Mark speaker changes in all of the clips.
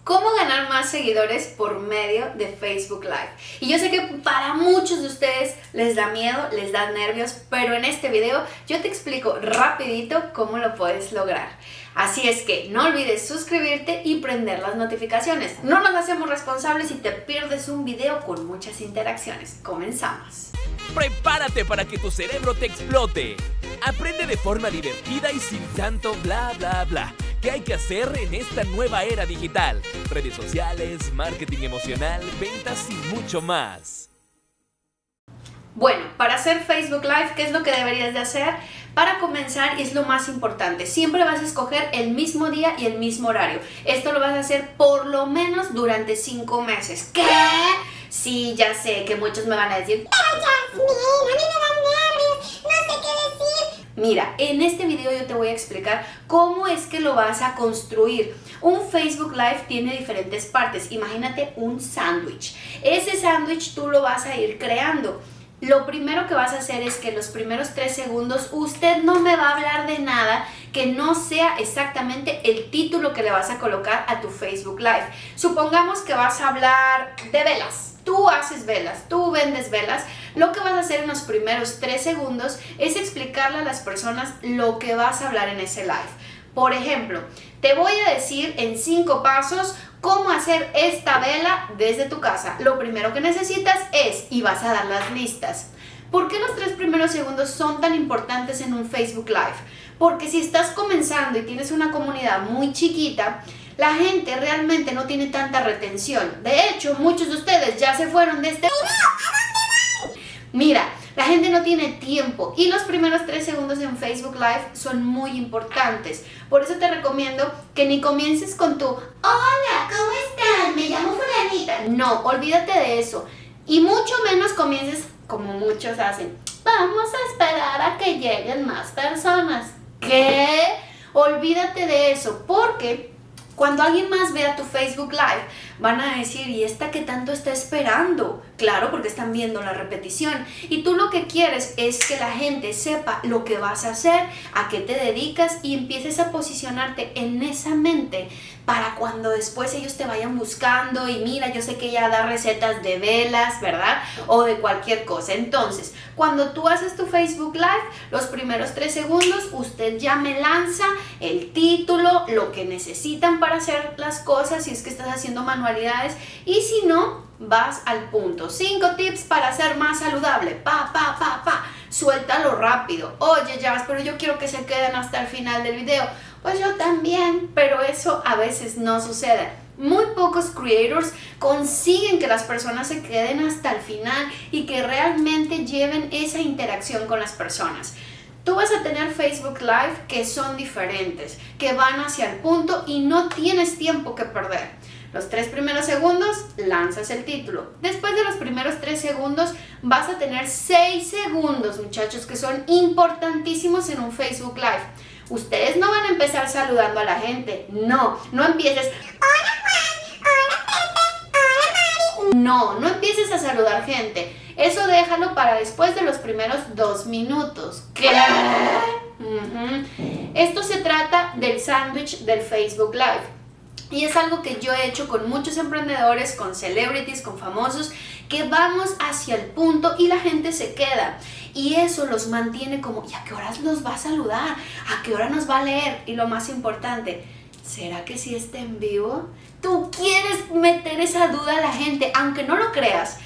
Speaker 1: ¿Cómo ganar más seguidores por medio de Facebook Live? Y yo sé que para muchos de ustedes les da miedo, les da nervios, pero en este video yo te explico rapidito cómo lo puedes lograr. Así es que no olvides suscribirte y prender las notificaciones. No nos hacemos responsables si te pierdes un video con muchas interacciones. Comenzamos.
Speaker 2: Prepárate para que tu cerebro te explote. Aprende de forma divertida y sin tanto bla bla bla. ¿Qué hay que hacer en esta nueva era digital? Redes sociales, marketing emocional, ventas y mucho más.
Speaker 1: Bueno, para hacer Facebook Live, ¿qué es lo que deberías de hacer? Para comenzar, y es lo más importante, siempre vas a escoger el mismo día y el mismo horario. Esto lo vas a hacer por lo menos durante 5 meses. ¿Qué? Sí, ya sé que muchos me van a decir, pero Jasmine, a mí me dan nervios, no sé qué decir. Mira, en este video yo te voy a explicar cómo es que lo vas a construir. Un Facebook Live tiene diferentes partes. Imagínate un sándwich. Ese sándwich tú lo vas a ir creando. Lo primero que vas a hacer es que los primeros 3 segundos usted no me va a hablar de nada que no sea exactamente el título que le vas a colocar a tu Facebook Live. Supongamos que vas a hablar de velas. Tú haces velas, tú vendes velas. Lo que vas a hacer en los primeros 3 segundos es explicarle a las personas lo que vas a hablar en ese live. Por ejemplo, te voy a decir en 5 pasos cómo hacer esta vela desde tu casa. Lo primero que necesitas es, y vas a dar las listas. ¿Por qué los 3 primeros segundos son tan importantes en un Facebook Live? Porque si estás comenzando y tienes una comunidad muy chiquita, la gente realmente no tiene tanta retención. De hecho, muchos de ustedes ya se fueron de este video. ¿A dónde van? Mira, la gente no tiene tiempo y los primeros 3 segundos en Facebook Live son muy importantes. Por eso te recomiendo que ni comiences con tu hola, ¿cómo están? Me llamo fulanita. No, olvídate de eso. Y mucho menos comiences como muchos hacen. Vamos a esperar a que lleguen más personas. ¿Qué? Olvídate de eso, porque cuando alguien más vea tu Facebook Live, van a decir, ¿y esta qué tanto está esperando? Claro, porque están viendo la repetición. Y tú lo que quieres es que la gente sepa lo que vas a hacer, a qué te dedicas y empieces a posicionarte en esa mente para cuando después ellos te vayan buscando y mira, yo sé que ella da recetas de velas, ¿verdad? O de cualquier cosa. Entonces, cuando tú haces tu Facebook Live, los primeros 3 segundos, usted ya me lanza el título, lo que necesitan para hacer las cosas, si es que estás haciendo manualidades, y si no, vas al punto. 5 tips para ser más saludable. Suéltalo rápido. Oye, Jazz, pero yo quiero que se queden hasta el final del video. Pues yo también, pero eso a veces no sucede. Muy pocos creators consiguen que las personas se queden hasta el final y que realmente lleven esa interacción con las personas. Tú vas a tener Facebook Live que son diferentes, que van hacia el punto y no tienes tiempo que perder. Los 3 primeros segundos lanzas el título. Después de los primeros 3 segundos vas a tener 6 segundos, muchachos, que son importantísimos en un Facebook Live. Ustedes no van a empezar saludando a la gente. No empieces. Hola Juan, hola Pepe, hola Mari. No empieces a saludar gente. Eso déjalo para después de los primeros 2 minutos. ¿Qué? Esto se trata del sándwich del Facebook Live. Y es algo que yo he hecho con muchos emprendedores, con celebrities, con famosos, que vamos hacia el punto y la gente se queda. Y eso los mantiene como, ¿y a qué horas nos va a saludar? ¿A qué hora nos va a leer? Y lo más importante, ¿será que sí está en vivo? Tú quieres meter esa duda a la gente, aunque no lo creas.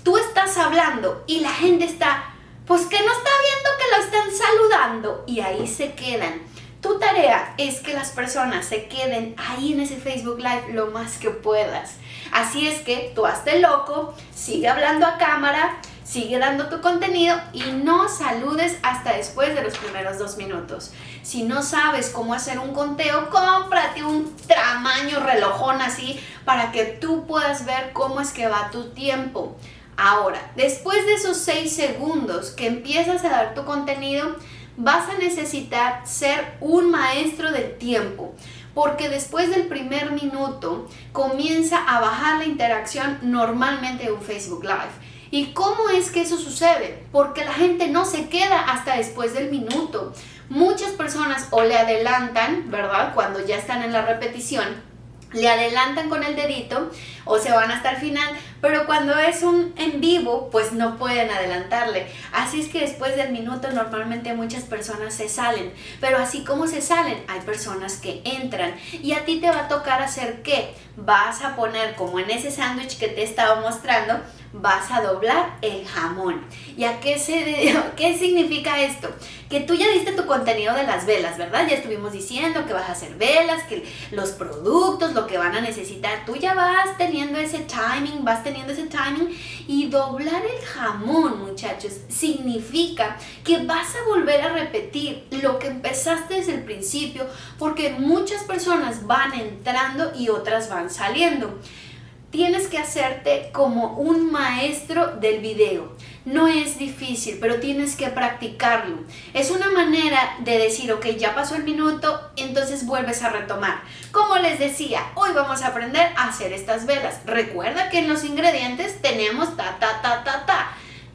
Speaker 1: Tú estás hablando y la gente está, pues que no está viendo que lo están saludando. Y ahí se quedan. Tu tarea es que las personas se queden ahí en ese Facebook Live lo más que puedas. Así es que tú hazte loco, sigue hablando a cámara, sigue dando tu contenido y no saludes hasta después de los primeros 2 minutos. Si no sabes cómo hacer un conteo, cómprate un tamaño relojón así para que tú puedas ver cómo es que va tu tiempo. Ahora, después de esos 6 segundos que empiezas a dar tu contenido, vas a necesitar ser un maestro del tiempo, porque después del primer minuto comienza a bajar la interacción normalmente de un Facebook Live. ¿Y cómo es que eso sucede? Porque la gente no se queda hasta después del minuto. Muchas personas o le adelantan, ¿verdad? Cuando ya están en la repetición, le adelantan con el dedito o se van hasta el final, pero cuando es un en vivo, pues no pueden adelantarle. Así es que después del minuto normalmente muchas personas se salen, pero así como se salen, hay personas que entran y a ti te va a tocar hacer ¿qué? Vas a poner, como en ese sándwich que te estaba mostrando, vas a doblar el jamón. ¿Y a qué significa esto? Que tú ya diste tu contenido de las velas, ¿verdad? Ya estuvimos diciendo que vas a hacer velas, que los productos, lo que van a necesitar. Tú ya vas teniendo ese timing, y doblar el jamón, muchachos, significa que vas a volver a repetir lo que empezaste desde el principio, porque muchas personas van entrando y otras van saliendo. Tienes que hacerte como un maestro del video. No es difícil, pero tienes que practicarlo. Es una manera de decir, ok, ya pasó el minuto, entonces vuelves a retomar. Como les decía, hoy vamos a aprender a hacer estas velas. Recuerda que en los ingredientes tenemos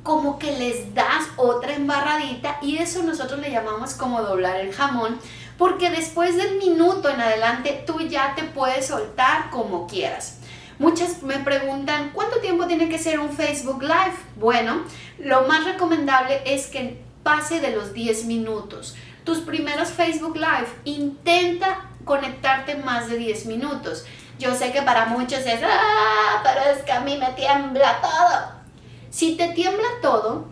Speaker 1: como que les das otra embarradita y eso nosotros le llamamos como doblar el jamón, porque después del minuto en adelante tú ya te puedes soltar como quieras. Muchas me preguntan, ¿cuánto tiempo tiene que ser un Facebook Live? Bueno, lo más recomendable es que pase de los 10 minutos. Tus primeros Facebook Live, intenta conectarte más de 10 minutos. Yo sé que para muchos es, pero es que a mí me tiembla todo. Si te tiembla todo,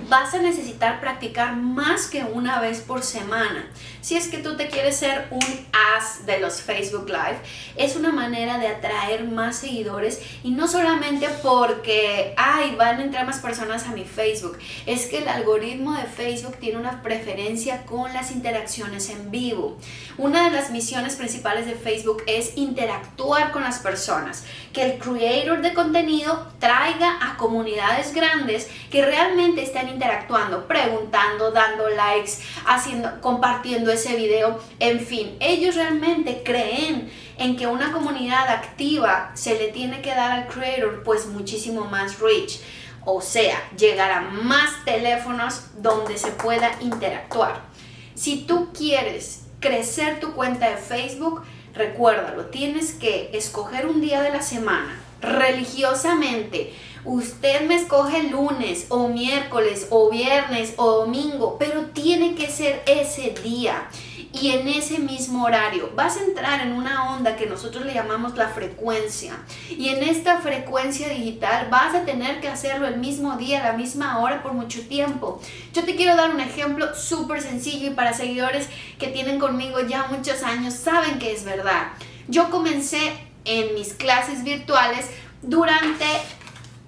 Speaker 1: vas a necesitar practicar más que una vez por semana. Si es que tú te quieres ser un as de los Facebook Live, es una manera de atraer más seguidores y no solamente porque van a entrar más personas a mi Facebook, es que el algoritmo de Facebook tiene una preferencia con las interacciones en vivo. Una de las misiones principales de Facebook es interactuar con las personas, que el creator de contenido traiga a comunidades grandes que realmente están interactuando, preguntando, dando likes, compartiendo ese video, en fin, ellos realmente creen en que una comunidad activa se le tiene que dar al creator pues muchísimo más reach, o sea, llegar a más teléfonos donde se pueda interactuar. Si tú quieres crecer tu cuenta de Facebook, recuérdalo, tienes que escoger un día de la semana religiosamente. Usted me escoge lunes o miércoles o viernes o domingo, pero tiene que ser ese día y en ese mismo horario. Vas a entrar en una onda que nosotros le llamamos la frecuencia, y en esta frecuencia digital vas a tener que hacerlo el mismo día, a la misma hora, por mucho tiempo. Yo te quiero dar un ejemplo súper sencillo y para seguidores que tienen conmigo ya muchos años saben que es verdad. Yo comencé en mis clases virtuales durante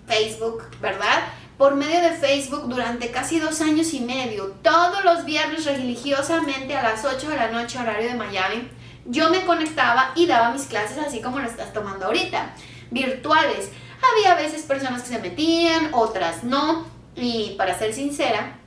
Speaker 1: Facebook, ¿verdad? Por medio de Facebook durante casi 2 años y medio, todos los viernes religiosamente a las 8 de la noche, horario de Miami, yo me conectaba y daba mis clases así como lo estás tomando ahorita, virtuales. Había veces personas que se metían, otras no, y para ser sincera,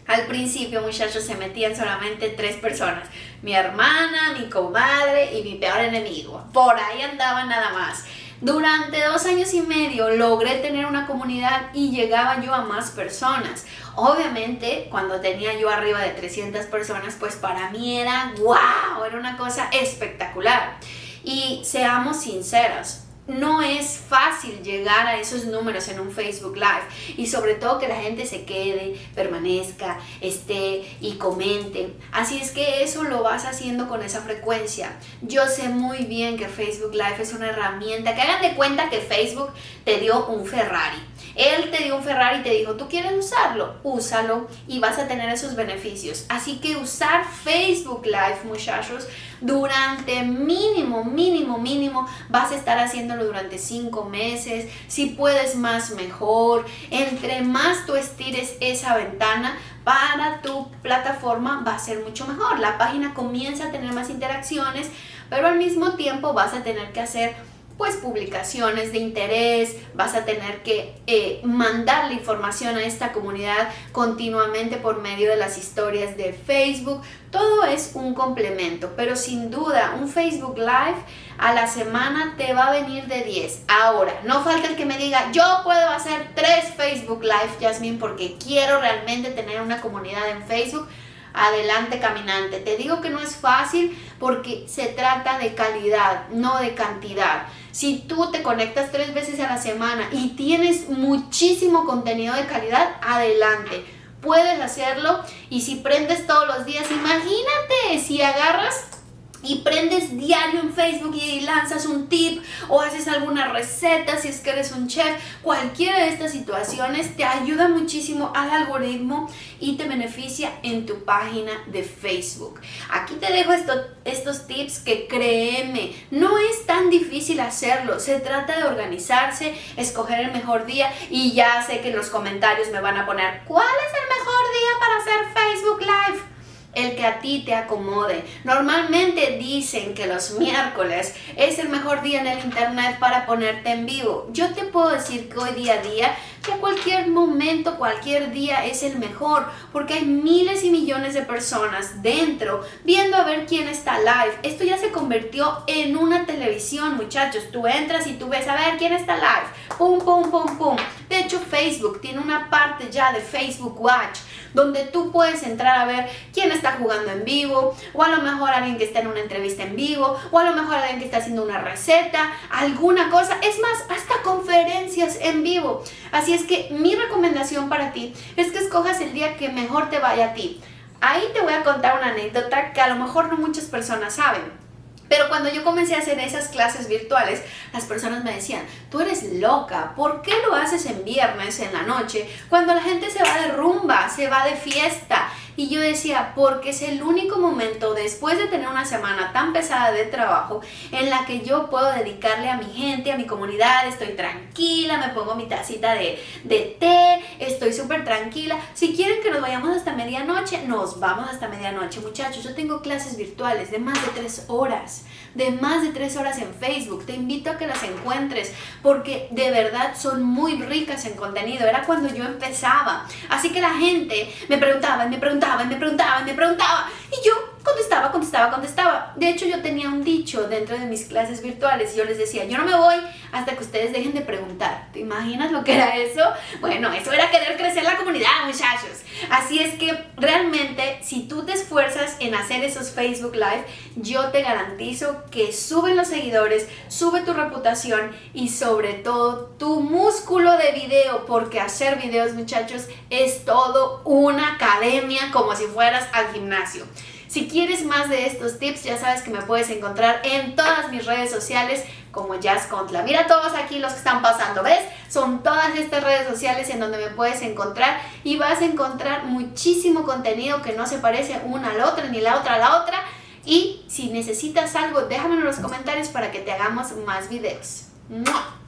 Speaker 1: al principio, muchachos, se metían solamente 3 personas, mi hermana, mi comadre y mi peor enemigo. Por ahí andaban nada más. Durante 2 años y medio logré tener una comunidad y llegaba yo a más personas. Obviamente, cuando tenía yo arriba de 300 personas, pues para mí era wow, era una cosa espectacular. Y seamos sinceros, no es fácil llegar a esos números en un Facebook Live y sobre todo que la gente se quede, permanezca, esté y comente. Así es que eso lo vas haciendo con esa frecuencia. Yo sé muy bien que Facebook Live es una herramienta que hagan de cuenta que Facebook te dio un Ferrari. Él te dio un Ferrari y te dijo, ¿tú quieres usarlo? Úsalo y vas a tener esos beneficios. Así que usar Facebook Live, muchachos, durante mínimo vas a estar haciéndolo durante 5 meses. Si puedes más, mejor. Entre más tú estires esa ventana para tu plataforma va a ser mucho mejor. La página comienza a tener más interacciones, pero al mismo tiempo vas a tener que hacer pues publicaciones de interés, vas a tener que mandar la información a esta comunidad continuamente por medio de las historias de Facebook. Todo es un complemento, pero sin duda un Facebook Live a la semana te va a venir de 10. Ahora, no falta el que me diga, yo puedo hacer 3 Facebook Live, Jasmine, porque quiero realmente tener una comunidad en Facebook. adelante caminante. Te digo que no es fácil porque se trata de calidad, no de cantidad. Si tú te conectas 3 veces a la semana y tienes muchísimo contenido de calidad, adelante. Puedes hacerlo, y si prendes todos los días, imagínate si agarras y prendes diario en Facebook y lanzas un tip o haces alguna receta, si es que eres un chef. Cualquiera de estas situaciones te ayuda muchísimo al algoritmo y te beneficia en tu página de Facebook. Aquí te dejo estos tips que, créeme, no es tan difícil hacerlo. Se trata de organizarse, escoger el mejor día, y ya sé que en los comentarios me van a poner ¿cuál es el mejor día para hacer Facebook Live? El que a ti te acomode. Normalmente dicen que los miércoles es el mejor día en el internet para ponerte en vivo. Yo te puedo decir que hoy día a día, que cualquier momento, cualquier día es el mejor, porque hay miles y millones de personas dentro viendo a ver quién está live. Esto ya se convirtió en una televisión, muchachos. Tú entras y tú ves a ver quién está live. Pum, pum, pum, pum. De hecho, Facebook tiene una parte ya de Facebook Watch, donde tú puedes entrar a ver quién está jugando en vivo, o a lo mejor alguien que está en una entrevista en vivo, o a lo mejor alguien que está haciendo una receta, alguna cosa, es más, hasta conferencias en vivo. Así es que mi recomendación para ti es que escojas el día que mejor te vaya a ti. Ahí te voy a contar una anécdota que a lo mejor no muchas personas saben. Pero cuando yo comencé a hacer esas clases virtuales, las personas me decían, tú eres loca, ¿por qué lo haces en viernes, en la noche, cuando la gente se va de rumba, se va de fiesta? Y yo decía, porque es el único momento después de tener una semana tan pesada de trabajo en la que yo puedo dedicarle a mi gente, a mi comunidad. Estoy tranquila, me pongo mi tacita de té, estoy súper tranquila. Si quieren que nos vayamos hasta medianoche, nos vamos hasta medianoche. Muchachos, yo tengo clases virtuales de más de 3 horas. De más de 3 horas en Facebook. Te invito a que las encuentres, porque de verdad son muy ricas en contenido. Era cuando yo empezaba. Así que la gente me preguntaba, y yo contestaba. De hecho, yo tenía un dicho dentro de mis clases virtuales. Yo les decía, yo no me voy hasta que ustedes dejen de preguntar. ¿Te imaginas lo que era eso? Bueno, eso era querer crecer la comunidad, muchachos. Así es que realmente, si tú te esfuerzas en hacer esos Facebook Live, yo te garantizo que suben los seguidores, sube tu reputación y sobre todo tu músculo de video, porque hacer videos, muchachos, es todo una academia, como si fueras al gimnasio. Si quieres más de estos tips, ya sabes que me puedes encontrar en todas mis redes sociales como JazzContla. Mira todos aquí los que están pasando, ¿ves? Son todas estas redes sociales en donde me puedes encontrar, y vas a encontrar muchísimo contenido que no se parece una a la otra, ni la otra a la otra. Y si necesitas algo, déjamelo en los comentarios para que te hagamos más videos. ¡Mua!